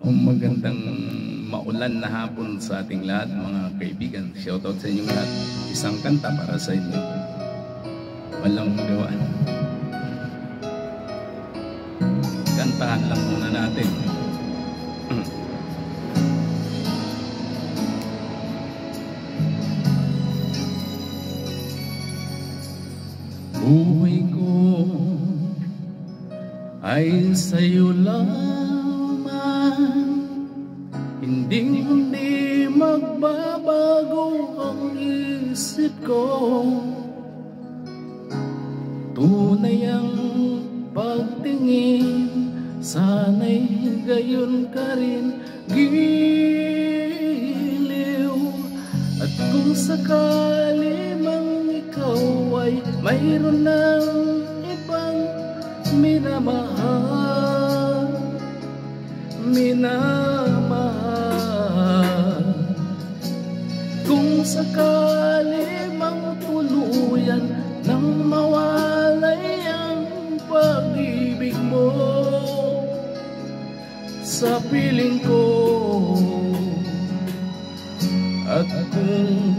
Magandang maulan na hapon sa ating lahat, mga kaibigan. Shoutout sa inyong lahat. Isang kanta para sa inyo. Walang gawaan. Kantahan lang muna natin. Buhay ko ay sa'yo lamang, hindi magbabago ang isip ko. Tunay ang pagtingin, sana'y gayon ka rin giliw. At kung sakali mang ikaw ay mayroon ng ibang minamahal, kung sakali mang tuluyan nang mawalay ang pag-ibig mo sa piling ko, at kung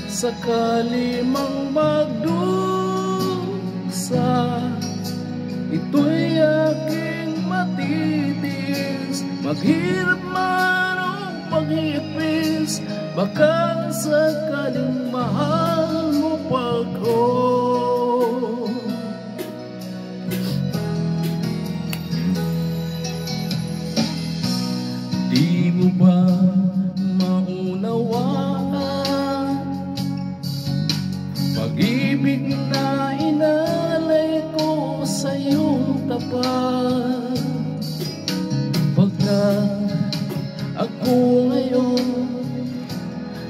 sakali mang magdusa, ito'y aking matitiis. Maghirap man o maghipis, baka sakaling mahal mo pa ko. Di mo ba maunawaan pag-ibig na inalay ko sa iyong tapat? Pagkat ako ngayon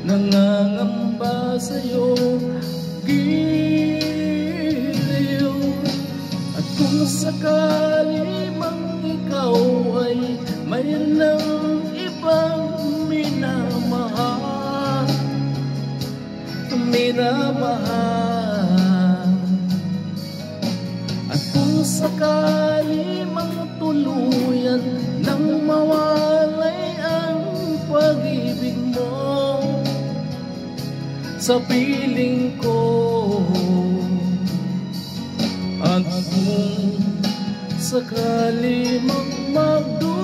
nangangamba sa'yo, giliw. At kung sakali mang ikaw ay mayroon ng ibang minamahal, at kung sakali mang tuluyan nang mawalay ang pag-ibig mo sa piling ko, at kung sakali mang magdusa,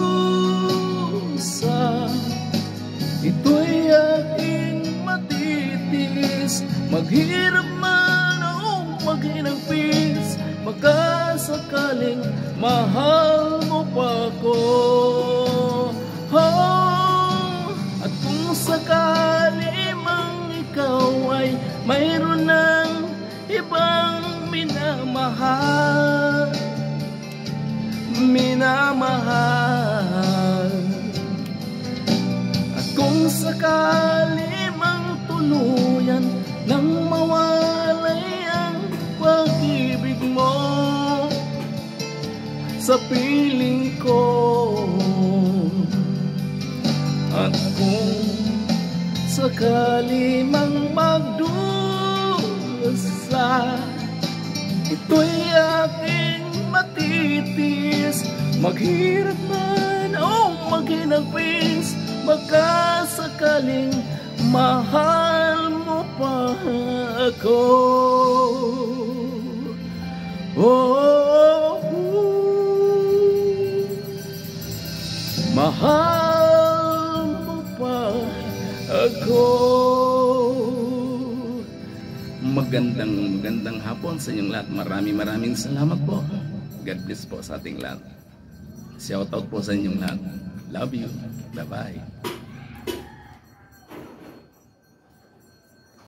ito'y aking matitiis. Maghirap man o maghinagpis, magkasakaling mahal mo pa ko. At kung sakali mang ikaw ay mayroon ng ibang minamahal, at kung sakali mang tuluyan nang mawalay ang pag-ibig mo sa piling ko, at kung sakali mang magdusa, ito'y aking matitiis. Maghirap man o maghinagpis, baka sakaling mahal mo pa ako. Mahal mo pa ako. Magandang hapon sa inyong lahat. Maraming salamat po. God bless po sa ating lahat. Shoutout po sa inyong lahat. Love you. Bye-bye.